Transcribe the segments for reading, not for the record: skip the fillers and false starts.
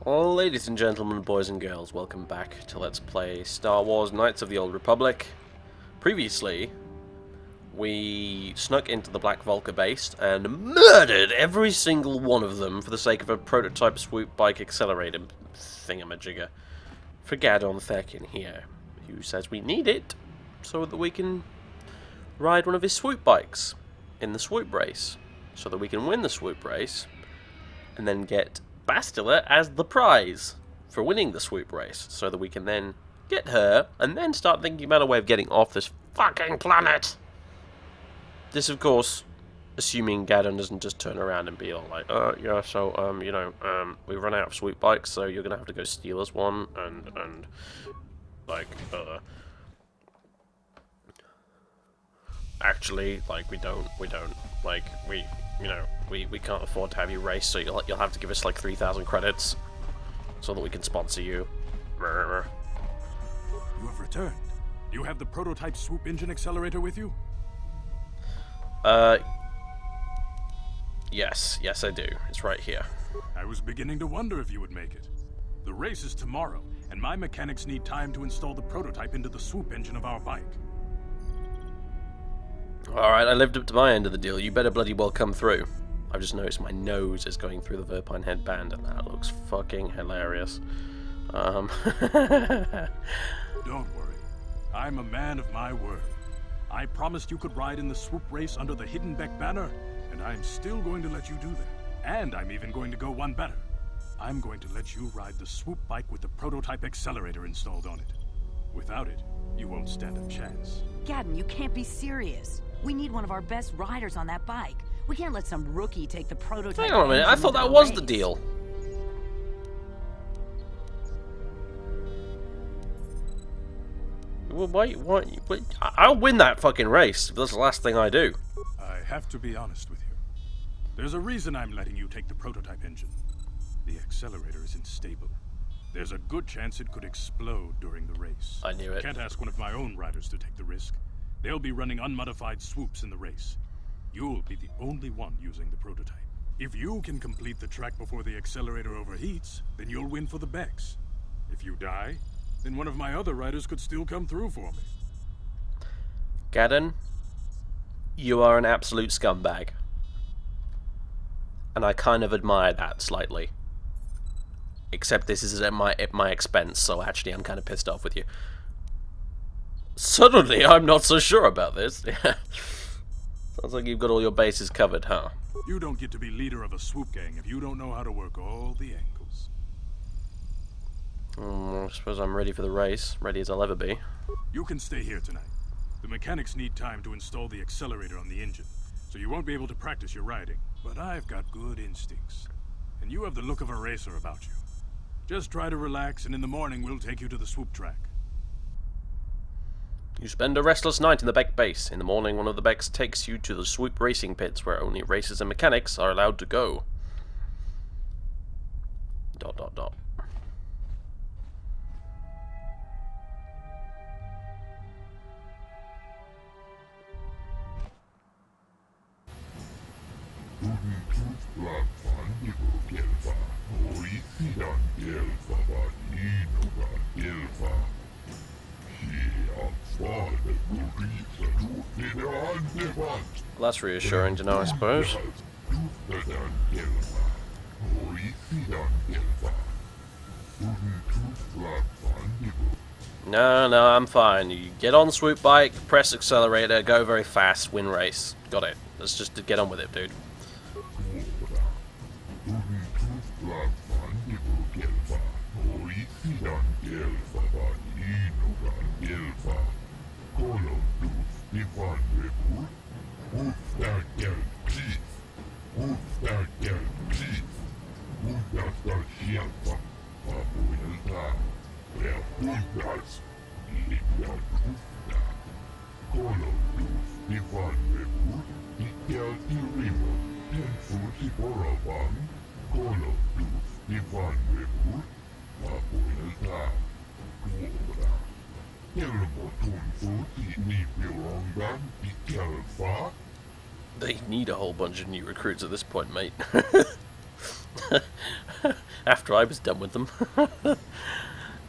Ladies and gentlemen, boys and girls, welcome back to Let's Play Star Wars Knights of the Old Republic. Previously, we snuck into the Black Vulca base and murdered every single one of them for the sake of a prototype swoop bike accelerator thingamajigger for Gadon Thekin here, who says we need it so that we can ride one of his swoop bikes in the swoop race, so that we can win the swoop race and then get Bastila as the prize for winning the swoop race, so that we can then get her and then start thinking about a way of getting off this fucking planet. This, of course, assuming Gadon doesn't just turn around and be all like, yeah, so, we've run out of swoop bikes, so you're gonna have to go steal us one, and actually, like, we don't, like, we can't afford to have you race, so you'll have to give us, like, 3,000 credits, so that we can sponsor you. You have returned. You have the prototype swoop engine accelerator with you? Yes I do. It's right here. I was beginning to wonder if you would make it. The race is tomorrow, and my mechanics need time to install the prototype into the swoop engine of our bike. Alright, I lived up to my end of the deal. You better bloody well come through. I've just noticed my nose is going through the Verpine headband, and that looks fucking hilarious. Don't worry. I'm a man of my word. I promised you could ride in the swoop race under the Hidden Beck banner, and I'm still going to let you do that. And I'm even going to go one better. I'm going to let you ride the swoop bike with the prototype accelerator installed on it. Without it, you won't stand a chance. Gadon, you can't be serious. We need one of our best riders on that bike. We can't let some rookie take the prototype. Hang on a minute, I thought that was the deal. Well, wait, I'll win that fucking race if that's the last thing I do. I have to be honest with you. There's a reason I'm letting you take the prototype engine. The accelerator isn't stable. There's a good chance it could explode during the race. I knew it. Can't ask one of my own riders to take the risk. They'll be running unmodified swoops in the race. You'll be the only one using the prototype. If you can complete the track before the accelerator overheats, then you'll win for the Becks. If you die, then one of my other riders could still come through for me. Gadon, you are an absolute scumbag. And I kind of admire that slightly. Except this is at my expense, so actually I'm kind of pissed off with you. Suddenly, I'm not so sure about this. Sounds like you've got all your bases covered, huh? You don't get to be leader of a swoop gang if you don't know how to work all the angles. I suppose I'm ready for the race. Ready as I'll ever be. You can stay here tonight. The mechanics need time to install the accelerator on the engine, so you won't be able to practice your riding. But I've got good instincts, and you have the look of a racer about you. Just try to relax, and in the morning we'll take you to the swoop track. You spend a restless night in the Beck base. In the morning, one of the Becks takes you to the swoop racing pits, where only racers and mechanics are allowed to go. ... Well, that's reassuring to know, I suppose. No, I'm fine. You get on the swoop bike, press accelerator, go very fast, win race. Got it. Let's just get on with it, dude. They need a whole bunch of new recruits at this point, mate. After I was done with them.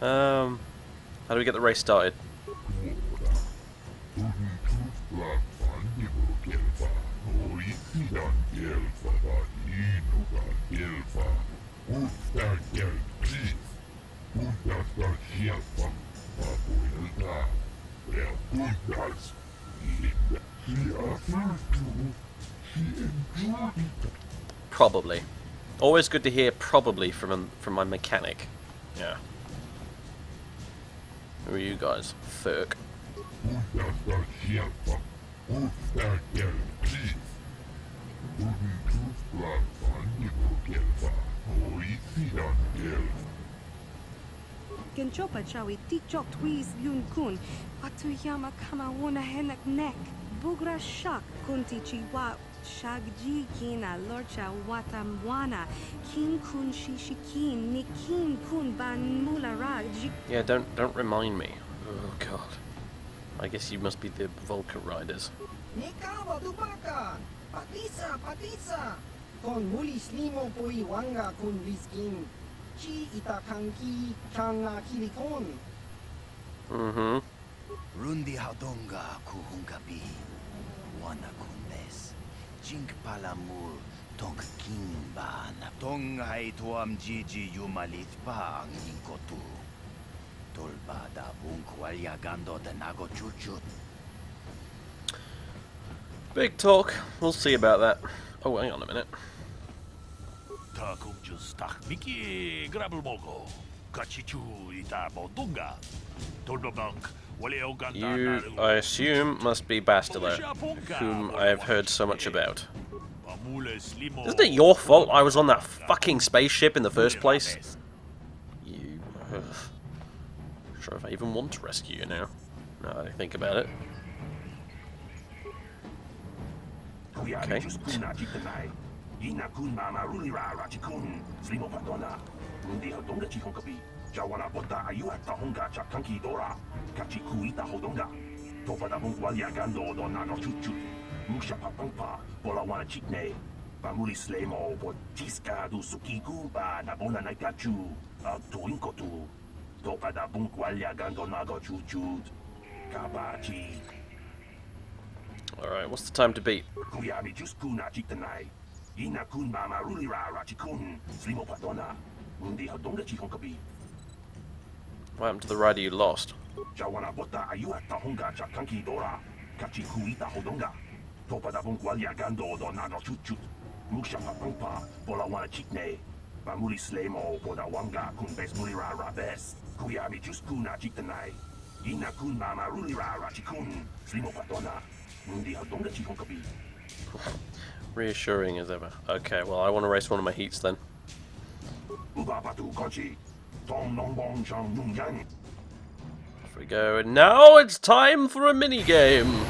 How do we get the race started? Probably. Always good to hear probably from my mechanic. Yeah. Who are you guys? Ferk. Genchopa chawi tikchok tweez yun kun. Atuyama kama wona henak nek. Bugra shak kunti chiwa shagji kina lorcha watamwana. Kin kun shishikin nikin kun ban mularag. Yeah, don't remind me. Oh god. I guess you must be the Volca riders. Nikawa dubakan! Patisa! Patisa! Kon mulis limo pui wanga kun liskin. Chi itakanki kanga kilikon. Mm-hmm. Rundi haudonga kuhungabi. Wana kundes. Jink palamul tonk kimba na tong hai tuam jiji yumalit pa ang inkotu. Tolba da bunkwalya gando de nago chuchut. Big talk. We'll see about that. Oh, hang on a minute. Miki Grabelbogo, Kachichu Ita Bodunga, Tolbabank, You, I assume, must be Bastila, whom I have heard so much about. Isn't it your fault I was on that fucking spaceship in the first place? You... Not sure if I even want to rescue you now. Now that I think about it. Okay. Jawana bota ayuata honga chakanki dora. Kachi kuita hodonga. Topa da bunkwalya gando do nano chuchu. Musha papampa, bola wana chikne. Bamuli slemo, botiska du sukiku ba nabona naikachu. Tuinkotu. Topa da bunkwalya gando nago chuchu. Kabachi. Alright, what's the time to beat? Kuyami juskuna chiktanai. Ina kun mama rulira rachikun. Slimo patona. Mundi hodonga chihonkabi. What happened to the rider you lost? Jawana bota ayuata honga chakanki dora. Kachi kuita hodonga. Topa da bunkwalya gando do nano chuchut. Musha papampa, bola wana chikne. Bamuli slemo, boda wanga kun bes mulira rabes. Kuyami juskuna chiktanai. Ina kun mama rulira rachikun. Slimo patona. Mundi hodonga chihonkabi. Reassuring as ever. Okay, well I want to race one of my heats then. Ubapatu konchi. Tong nong bong chang nung yang. Off we go, and now it's time for a mini-game!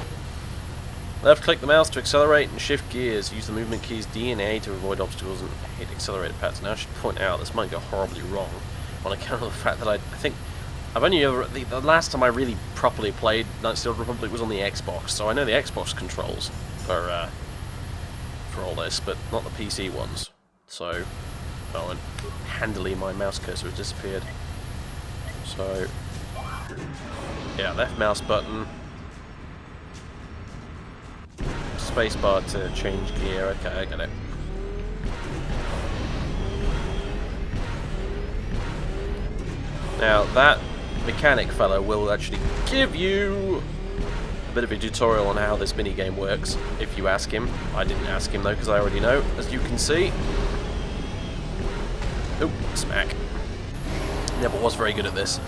Left click the mouse to accelerate and shift gears. Use the movement keys D and A to avoid obstacles and hit accelerator pads. Now I should point out this might go horribly wrong on account of the fact that I think I've only ever... The last time I really properly played Knights of the Old Republic was on the Xbox, so I know the Xbox controls for all this, but not the PC ones. So... Oh, and handily my mouse cursor has disappeared. So, yeah, left mouse button, spacebar to change gear. Okay, I get it. Now that mechanic fellow will actually give you a bit of a tutorial on how this minigame works, if you ask him. I didn't ask him though, because I already know, as you can see. Oh, smack. Never was very good at this.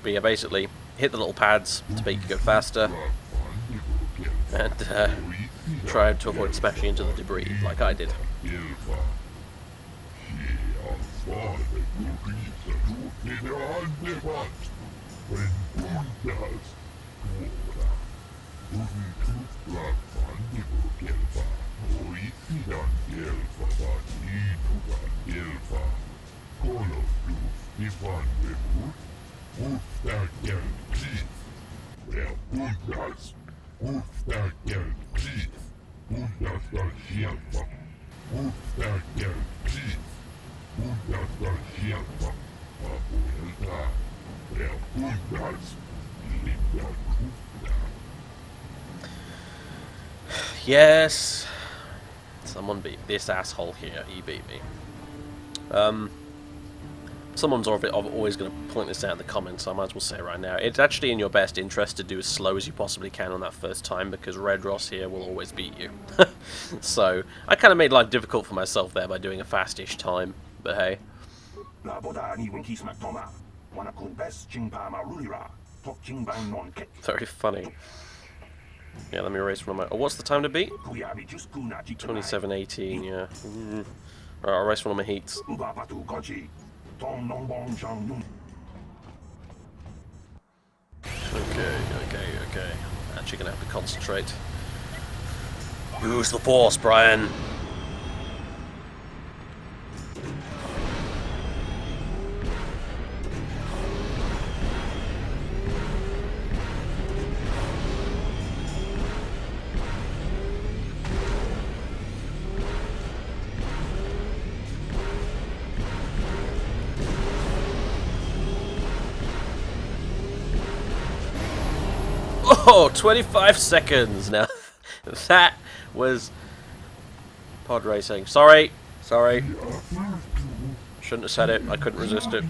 But yeah, basically, hit the little pads to make you go faster. And try to avoid smashing into the debris, like I did. Yes. Someone beat this asshole here. He beat me. Someone's always going to point this out in the comments, so I might as well say it right now. It's actually in your best interest to do as slow as you possibly can on that first time, because Red Ross here will always beat you. So, I kind of made life difficult for myself there by doing a fast-ish time, but hey. Very funny. Yeah, let me erase one of my... Oh, what's the time to beat? 27:18, yeah. Alright, I'll erase one of my heats. Okay. Actually gonna have to concentrate. Use the force, Bryan! Oh, 25 seconds now. That was pod racing. Sorry. Shouldn't have said it. I couldn't resist it.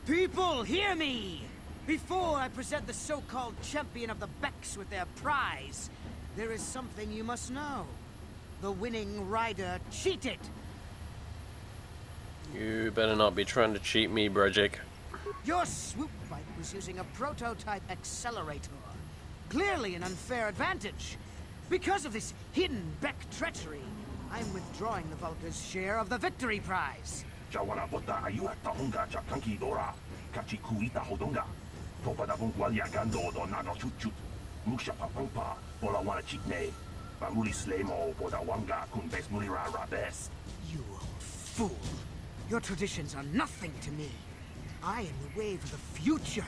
People, hear me! Before I present the so-called champion of the Becks with their prize, there is something you must know. The winning rider cheated! You better not be trying to cheat me, Brejic. Your swoop bike was using a prototype accelerator. Clearly an unfair advantage. Because of this hidden Beck treachery, I'm withdrawing the Vulca's share of the victory prize. You old fool! Your traditions are nothing to me. I am the wave of the future.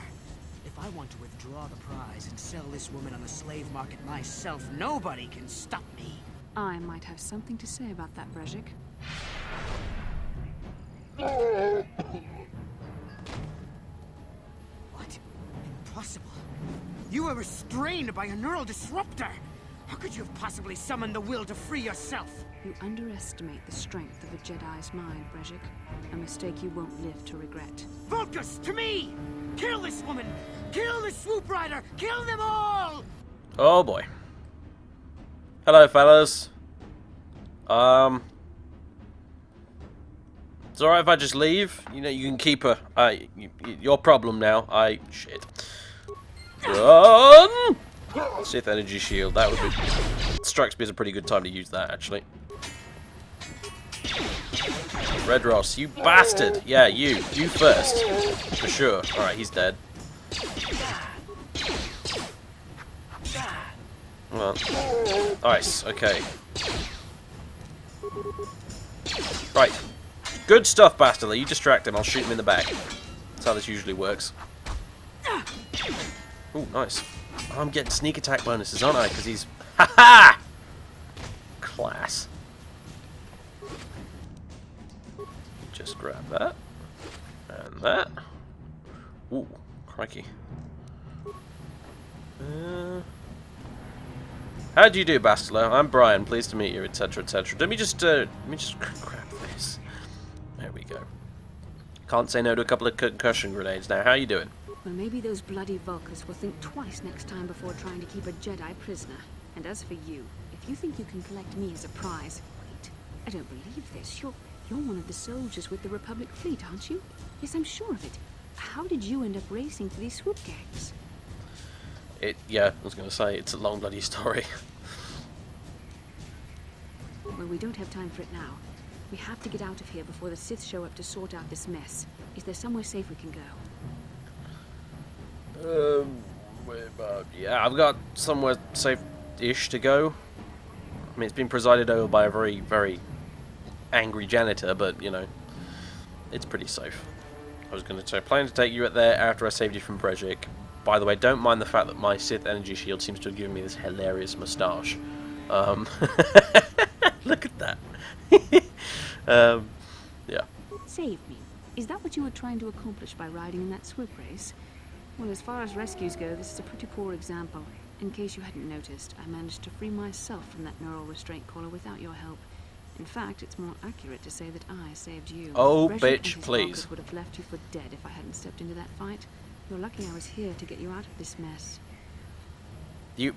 If I want to withdraw the prize and sell this woman on the slave market myself, nobody can stop me. I might have something to say about that, Brejic. What? Impossible. You were restrained by a neural disruptor. How could you have possibly summoned the will to free yourself? You underestimate the strength of a Jedi's mind, Brejic. A mistake you won't live to regret. Vulcus, to me! Kill this woman! Kill the swoop rider! Kill them all! Oh boy. Hello, fellas. It's alright if I just leave. You know, you can keep her. Your problem now. Shit. Run! Sith energy shield. That would be. Strikes me as a pretty good time to use that, actually. Red Ross, you bastard! Yeah, you first. For sure. Alright, he's dead. Well, nice, okay. Right. Good stuff, Bastila. You distract him, I'll shoot him in the back. That's how this usually works. Ooh, nice. Oh, I'm getting sneak attack bonuses, aren't I? Because he's... Ha-ha! Class. Just grab that. And that. Ooh, crikey. How do you do, Bastila? I'm Bryan. Pleased to meet you, etc., etc. Let me just grab this. There we go. Can't say no to a couple of concussion grenades. Now, how you doing? Well, maybe those bloody Vulkars will think twice next time before trying to keep a Jedi prisoner. And as for you, if you think you can collect me as a prize... Wait, I don't believe this. You're one of the soldiers with the Republic fleet, aren't you? Yes, I'm sure of it. How did you end up racing for these swoop gangs? Yeah, I was going to say, it's a long bloody story. Well, we don't have time for it now. We have to get out of here before the Sith show up to sort out this mess. Is there somewhere safe we can go? Yeah, I've got somewhere safe-ish to go. I mean, it's been presided over by a very, very angry janitor, but, you know, it's pretty safe. I was going to say, plan to take you there after I saved you from Brejik. By the way, don't mind the fact that my Sith energy shield seems to have given me this hilarious moustache. Look at that. Yeah. Save me. Is that what you were trying to accomplish by riding in that swoop race? Well, as far as rescues go, this is a pretty poor example. In case you hadn't noticed, I managed to free myself from that neural restraint collar without your help. In fact, it's more accurate to say that I saved you. Oh, Breshik bitch, and his please. Vulkars would have left you for dead if I hadn't stepped into that fight. You're lucky I was here to get you out of this mess. You.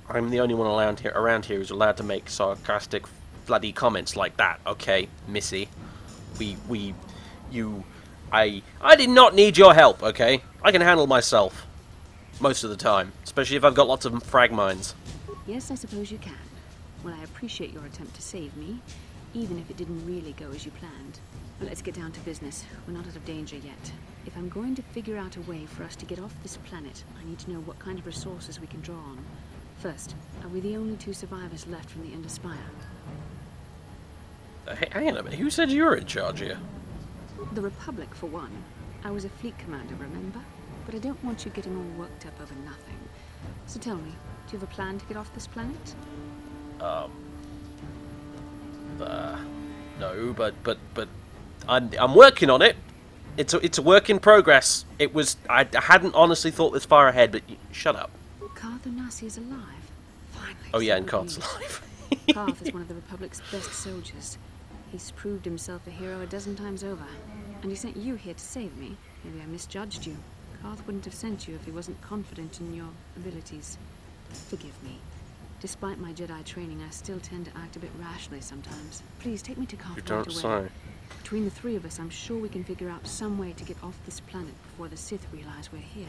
I'm the only one around here who's allowed to make sarcastic, bloody comments like that. Okay, Missy. I did not need your help. Okay, I can handle myself most of the time, especially if I've got lots of frag mines. Yes, I suppose you can. Well, I appreciate your attempt to save me, even if it didn't really go as you planned. But let's get down to business. We're not out of danger yet. If I'm going to figure out a way for us to get off this planet, I need to know what kind of resources we can draw on. First, are we the only two survivors left from the Ender Spire? Hey, hang on a minute. Who said you were in charge here? The Republic, for one. I was a fleet commander, remember? But I don't want you getting all worked up over nothing. So tell me, do you have a plan to get off this planet? No, but I'm working on it. It's a work in progress. I hadn't honestly thought this far ahead, but shut up. Karth Onasi is alive. Finally. Oh yeah, and some Karth's news. alive. Karth is one of the Republic's best soldiers. He's proved himself a hero a dozen times over. And he sent you here to save me. Maybe I misjudged you. Karth wouldn't have sent you if he wasn't confident in your abilities. Forgive me. Despite my Jedi training, I still tend to act a bit rashly sometimes. Please, take me to Karth You right don't away. say. Between the three of us, I'm sure we can figure out some way to get off this planet before the Sith realize we're here.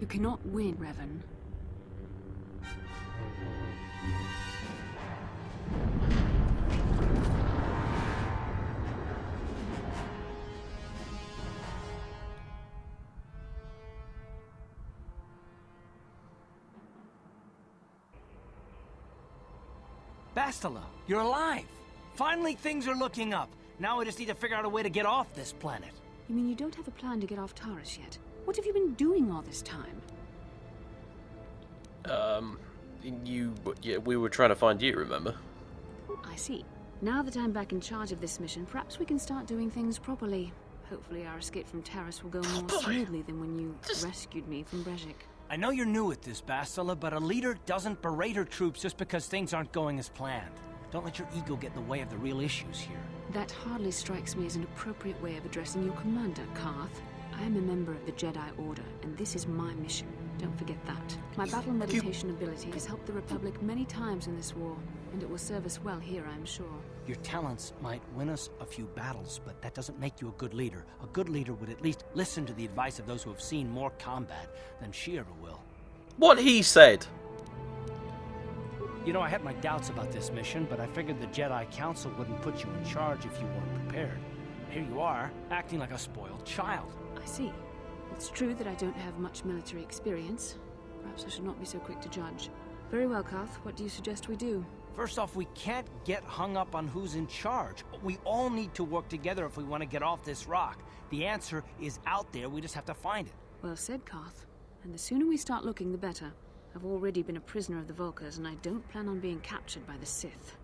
You cannot win, Revan. Bastila, you're alive! Finally, things are looking up. Now we just need to figure out a way to get off this planet. You mean you don't have a plan to get off Taurus yet? What have you been doing all this time? We were trying to find you, remember? I see. Now that I'm back in charge of this mission, perhaps we can start doing things properly. Hopefully our escape from Taurus will go more smoothly than when you rescued me from Brejik. I know you're new at this, Bastila, but a leader doesn't berate her troops just because things aren't going as planned. Don't let your ego get in the way of the real issues here. That hardly strikes me as an appropriate way of addressing your commander, Karth. I am a member of the Jedi Order, and this is my mission. Don't forget that. My battle meditation ability has helped the Republic many times in this war, and it will serve us well here, I'm sure. Your talents might win us a few battles, but that doesn't make you a good leader. A good leader would at least listen to the advice of those who have seen more combat than she ever will. What he said. You know, I had my doubts about this mission, but I figured the Jedi Council wouldn't put you in charge if you weren't prepared. Here you are, acting like a spoiled child. I see. It's true that I don't have much military experience. Perhaps I should not be so quick to judge. Very well, Karth. What do you suggest we do? First off, we can't get hung up on who's in charge. We all need to work together if we want to get off this rock. The answer is out there, we just have to find it. Well said, Karth. And the sooner we start looking, the better. I've already been a prisoner of the Vulkars, and I don't plan on being captured by the Sith.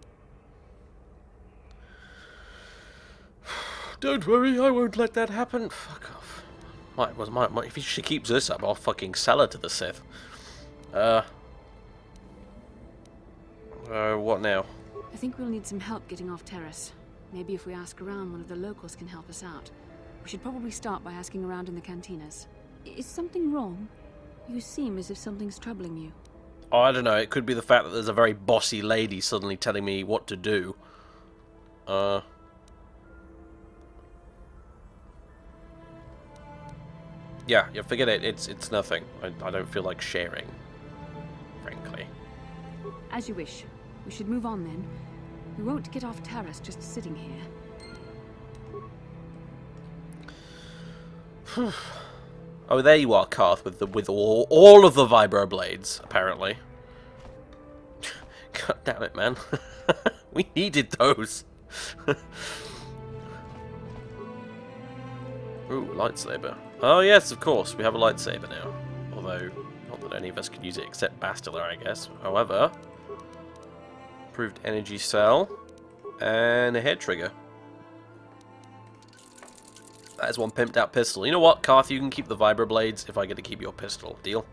Don't worry, I won't let that happen. Fuck off. If she keeps this up, I'll fucking sell her to the Sith. What now? I think we'll need some help getting off Terrace. Maybe if we ask around, one of the locals can help us out. We should probably start by asking around in the cantinas. Is something wrong? You seem as if something's troubling you. Oh, I don't know. It could be the fact that there's a very bossy lady suddenly telling me what to do. Yeah, forget it. It's nothing. I don't feel like sharing, frankly. As you wish. We should move on then. We won't get off Terrace just sitting here. Oh, there you are, Karth, with all of the vibroblades, apparently. God damn it, man. We needed those. Ooh, lightsaber. Oh yes, of course, we have a lightsaber now. Although, not that any of us can use it except Bastila, I guess. However, improved energy cell and a head trigger. That is one pimped out pistol. You know what, Karth, you can keep the vibroblades if I get to keep your pistol. Deal?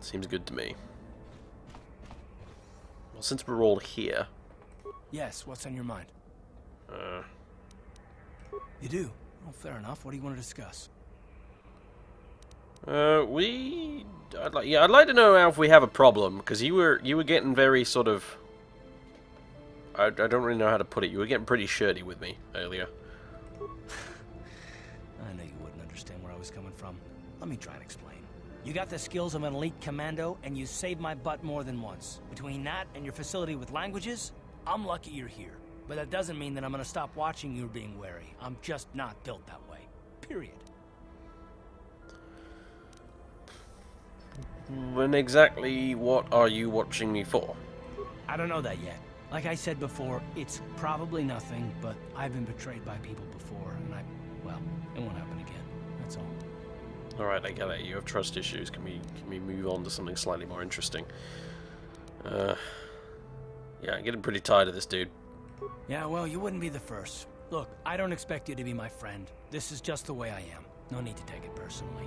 Seems good to me. Well, since we're all here... Yes, what's on your mind? You do? Well, fair enough. What do you want to discuss? I'd like to know now if we have a problem, because you were getting very sort of... I don't really know how to put it. You were getting pretty shirty with me earlier. I know you wouldn't understand where I was coming from. Let me try and explain. You got the skills of an elite commando, and you saved my butt more than once. Between that and your facility with languages, I'm lucky you're here. But that doesn't mean that I'm gonna stop watching you being wary. I'm just not built that way. Period. And exactly what are you watching me for? I don't know that yet. Like I said before, it's probably nothing, but I've been betrayed by people before, and well, it won't happen again. That's all. Alright, I get it. You have trust issues. Can we move on to something slightly more interesting? Yeah, I'm getting pretty tired of this dude. Yeah, well, you wouldn't be the first. Look, I don't expect you to be my friend. This is just the way I am. No need to take it personally.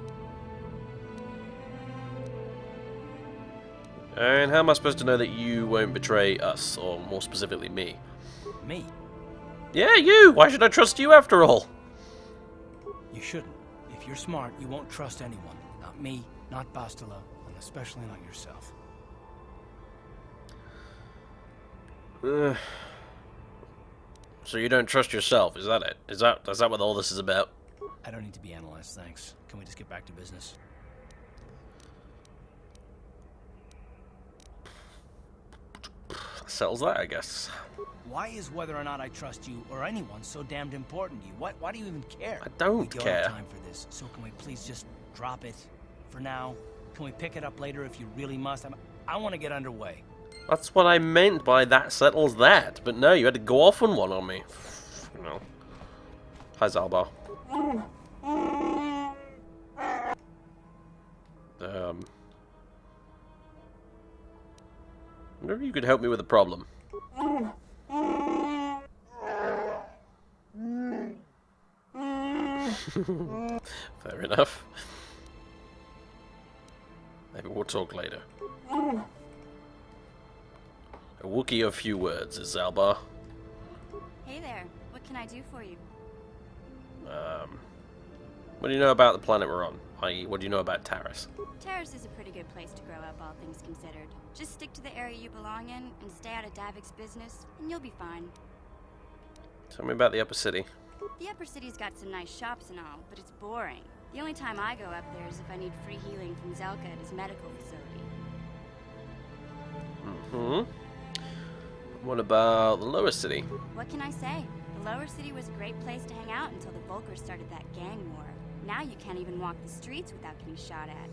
And how am I supposed to know that you won't betray us, or more specifically me? Me? Yeah, you! Why should I trust you after all? You shouldn't. If you're smart, you won't trust anyone. Not me, not Bastila, and especially not yourself. So you don't trust yourself, is that it? Is that what all this is about? I don't need to be analyzed, thanks. Can we just get back to business? Settles that, I guess. Why is whether or not I trust you or anyone so damned important to you? Why do you even care? I don't We don't care. have time for this, so can we please just drop it for now? Can we pick it up later if you really must? I want to get underway. That's what I meant by that settles that. But no, you had to go off on one on me. You know. Hi, Zalbar. Maybe you could help me with a problem. Fair enough. Maybe we'll talk later. A Wookiee of few words is Zalbar. Hey there, what can I do for you? What do you know about the planet we're on? I.e., what do you know about Taris? Terrace is a pretty good place to grow up, all things considered. Just stick to the area you belong in and stay out of Davik's business, and you'll be fine. Tell me about the upper city. The upper city's got some nice shops and all, but it's boring. The only time I go up there is if I need free healing from Zelka at his medical facility. What about the lower city? What can I say? The lower city was a great place to hang out until the Vulkars started that gang war. Now you can't even walk the streets without getting shot at.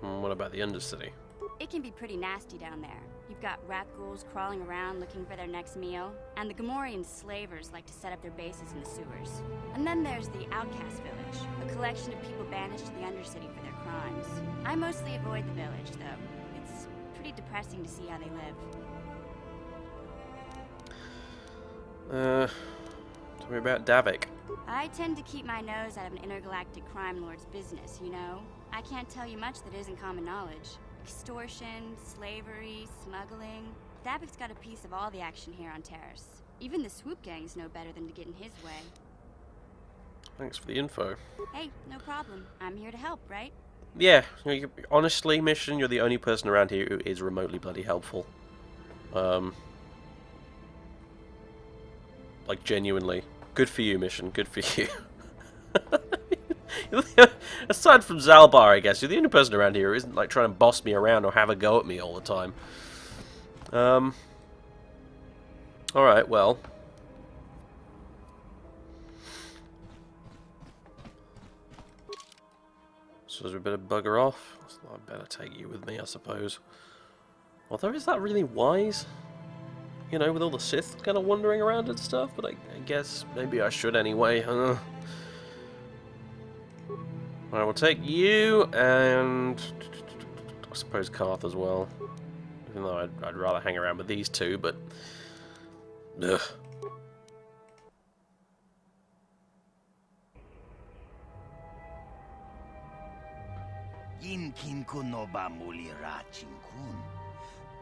What about the undercity? It can be pretty nasty down there. You've got rat ghouls crawling around looking for their next meal, and the Gamorrean slavers like to set up their bases in the sewers. And then there's the Outcast Village, a collection of people banished to the Undercity for their crimes. I mostly avoid the village, though. It's pretty depressing to see how they live. Tell me about Davik. I tend to keep my nose out of an intergalactic crime lord's business, you know? I can't tell you much that isn't common knowledge. Extortion, slavery, smuggling. Davik's got a piece of all the action here on Terrace. Even the swoop gangs know better than to get in his way. Thanks for the info. Hey, no problem. I'm here to help, right? Yeah, honestly, Mission, you're the only person around here who is remotely bloody helpful. Like, genuinely. Good for you, Mission. Good for you. Aside from Zalbar, I guess, you're the only person around here who isn't, like, trying to boss me around or have a go at me all the time. Alright, well. So we better bugger off. I better take you with me, I suppose. Although, is that really wise? You know, with all the Sith kind of wandering around and stuff, but I guess maybe I should anyway. I will take you and I suppose Karth as well. Even though I'd rather hang around with these two, but ugh. Kin kun no ba muli ra chinkun.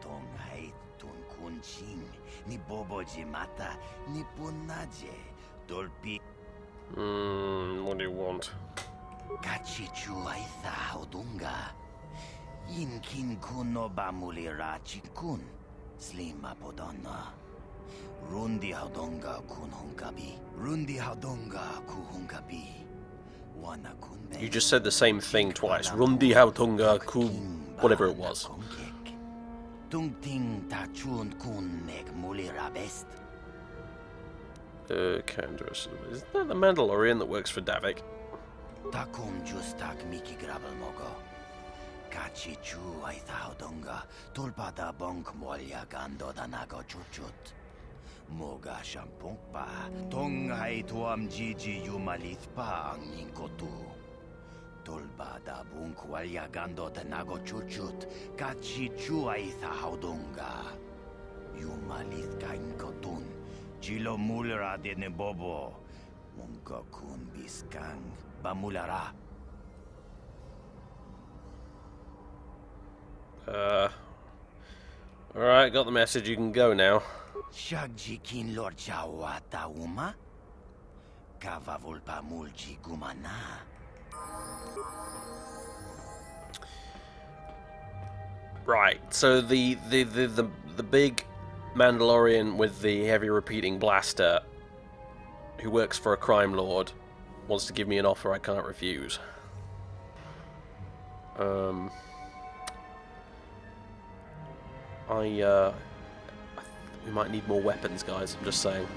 Tong hai tun kun ching. Ni bobo jimata ni punaje. Dolpi. What do you want? Kachichu aitha odunga. Kin kun no ba muli ra chinkun. Slima podonna. Rundi haudonga kun hunkabi. Rundi haudonga ku hunkabi. You just said the same thing twice. Rundi Hautunga Ku, whatever it was. Candace. Is that the Mandalorian that works for Davik? Takum justak miki grabel mogo. Kachi chu aitha haudonga. Tulpada bonk molya gando danago chuchut. Moga shampongpa, tong hai tuam jiji yumalithpa ang inkotu. Tolba da bunk walya gando tenago chuchut, kachi chuaitha haudunga. Yumalith ka inkotun, chilo mulra de nebobo. Munka kun biskang, bamulara. Alright, got the message, you can go now. Shagjikin Lord Chawata Uma? Kava Volpa Mulji Gumana. Right, so the big Mandalorian with the heavy repeating blaster who works for a crime lord wants to give me an offer I can't refuse. We might need more weapons, guys, I'm just saying.